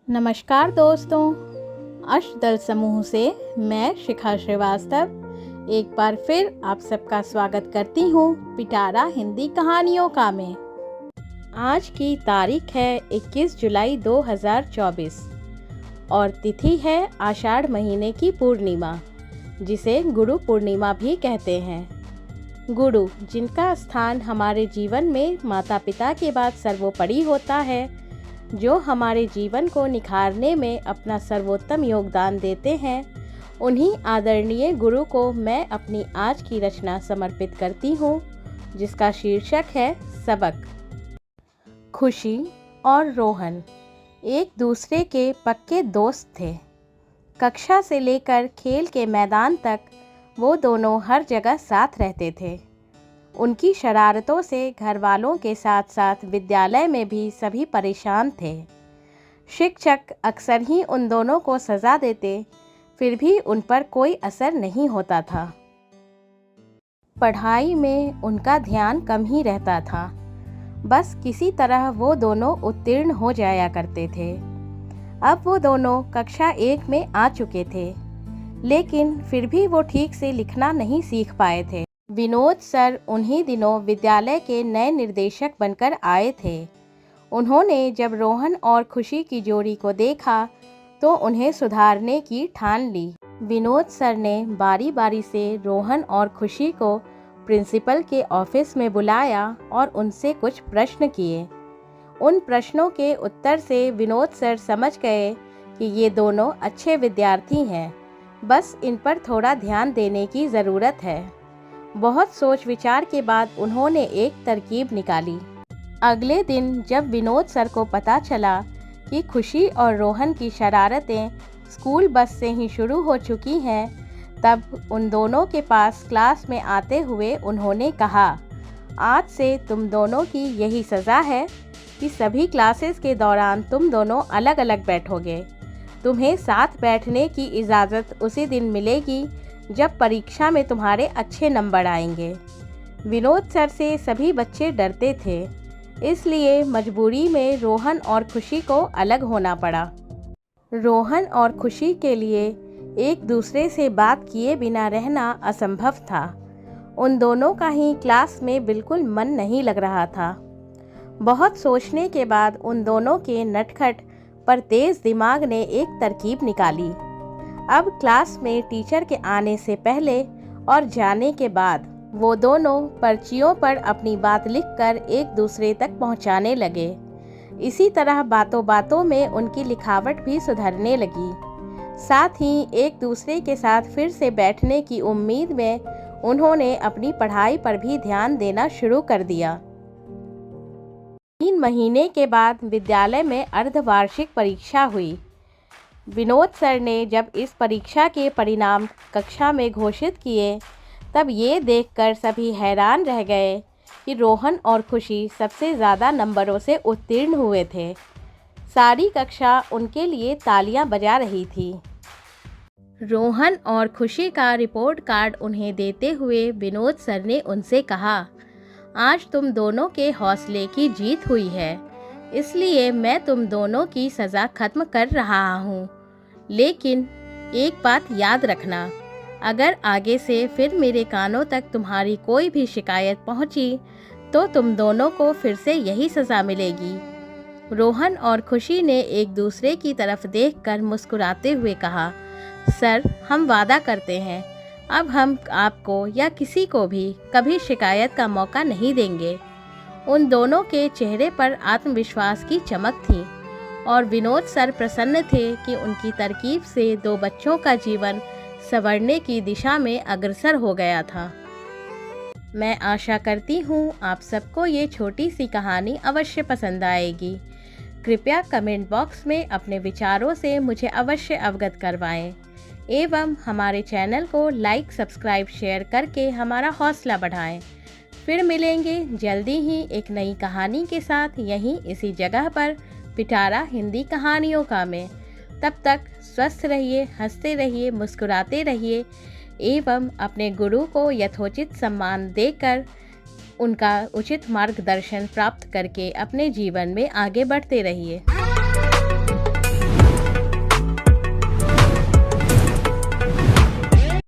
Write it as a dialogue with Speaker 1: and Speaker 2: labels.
Speaker 1: नमस्कार दोस्तों, अष्टदल समूह से मैं शिखा श्रीवास्तव एक बार फिर आप सबका स्वागत करती हूँ पिटारा हिंदी कहानियों का में। आज की तारीख है 21 जुलाई 2024 और तिथि है आषाढ़ महीने की पूर्णिमा, जिसे गुरु पूर्णिमा भी कहते हैं। गुरु, जिनका स्थान हमारे जीवन में माता पिता के बाद सर्वोपरि होता है, जो हमारे जीवन को निखारने में अपना सर्वोत्तम योगदान देते हैं, उन्हीं आदरणीय गुरु को मैं अपनी आज की रचना समर्पित करती हूँ, जिसका शीर्षक है सबक। खुशी और रोहन एक दूसरे के पक्के दोस्त थे। कक्षा से लेकर खेल के मैदान तक वो दोनों हर जगह साथ रहते थे। उनकी शरारतों से घर वालों के साथ साथ विद्यालय में भी सभी परेशान थे। शिक्षक अक्सर ही उन दोनों को सज़ा देते, फिर भी उन पर कोई असर नहीं होता था। पढ़ाई में उनका ध्यान कम ही रहता था। बस किसी तरह वो दोनों उत्तीर्ण हो जाया करते थे। अब वो दोनों कक्षा 1 में आ चुके थे, लेकिन फिर भी वो ठीक से लिखना नहीं सीख पाए थे। विनोद सर उन्हीं दिनों विद्यालय के नए निर्देशक बनकर आए थे। उन्होंने जब रोहन और खुशी की जोड़ी को देखा तो उन्हें सुधारने की ठान ली। विनोद सर ने बारी बारी से रोहन और खुशी को प्रिंसिपल के ऑफिस में बुलाया और उनसे कुछ प्रश्न किए। उन प्रश्नों के उत्तर से विनोद सर समझ गए कि ये दोनों अच्छे विद्यार्थी हैं, बस इन पर थोड़ा ध्यान देने की ज़रूरत है। बहुत सोच विचार के बाद उन्होंने एक तरकीब निकाली। अगले दिन जब विनोद सर को पता चला कि खुशी और रोहन की शरारतें स्कूल बस से ही शुरू हो चुकी हैं, तब उन दोनों के पास क्लास में आते हुए उन्होंने कहा, आज से तुम दोनों की यही सज़ा है कि सभी क्लासेस के दौरान तुम दोनों अलग अलग बैठोगे। तुम्हें साथ बैठने की इजाज़त उसी दिन मिलेगी जब परीक्षा में तुम्हारे अच्छे नंबर आएंगे। विनोद सर से सभी बच्चे डरते थे, इसलिए मजबूरी में रोहन और खुशी को अलग होना पड़ा। रोहन और खुशी के लिए एक दूसरे से बात किए बिना रहना असंभव था। उन दोनों का ही क्लास में बिल्कुल मन नहीं लग रहा था। बहुत सोचने के बाद उन दोनों के नटखट पर तेज़ दिमाग ने एक तरकीब निकाली। अब क्लास में टीचर के आने से पहले और जाने के बाद वो दोनों पर्चियों पर अपनी बात लिखकर एक दूसरे तक पहुंचाने लगे। इसी तरह बातों बातों में उनकी लिखावट भी सुधरने लगी। साथ ही एक दूसरे के साथ फिर से बैठने की उम्मीद में उन्होंने अपनी पढ़ाई पर भी ध्यान देना शुरू कर दिया। 3 महीने के बाद विद्यालय में अर्धवार्षिक परीक्षा हुई। विनोद सर ने जब इस परीक्षा के परिणाम कक्षा में घोषित किए, तब ये देखकर सभी हैरान रह गए कि रोहन और खुशी सबसे ज़्यादा नंबरों से उत्तीर्ण हुए थे। सारी कक्षा उनके लिए तालियां बजा रही थी। रोहन और खुशी का रिपोर्ट कार्ड उन्हें देते हुए विनोद सर ने उनसे कहा, आज तुम दोनों के हौसले की जीत हुई है, इसलिए मैं तुम दोनों की सज़ा खत्म कर रहा हूँ। लेकिन एक बात याद रखना, अगर आगे से फिर मेरे कानों तक तुम्हारी कोई भी शिकायत पहुँची तो तुम दोनों को फिर से यही सज़ा मिलेगी। रोहन और खुशी ने एक दूसरे की तरफ देखकर मुस्कुराते हुए कहा, सर, हम वादा करते हैं, अब हम आपको या किसी को भी कभी शिकायत का मौका नहीं देंगे। उन दोनों के चेहरे पर आत्मविश्वास की चमक थी और विनोद सर प्रसन्न थे कि उनकी तरकीब से 2 बच्चों का जीवन संवरने की दिशा में अग्रसर हो गया था। मैं आशा करती हूँ आप सबको ये छोटी सी कहानी अवश्य पसंद आएगी। कृपया कमेंट बॉक्स में अपने विचारों से मुझे अवश्य अवगत करवाएं एवं हमारे चैनल को लाइक, सब्सक्राइब, शेयर करके हमारा हौसला बढ़ाएं। फिर मिलेंगे जल्दी ही एक नई कहानी के साथ यहीं इसी जगह पर पिटारा हिंदी कहानियों का में। तब तक स्वस्थ रहिए, हंसते रहिए, मुस्कुराते रहिए एवं अपने गुरु को यथोचित सम्मान देकर उनका उचित मार्गदर्शन प्राप्त करके अपने जीवन में आगे बढ़ते रहिए।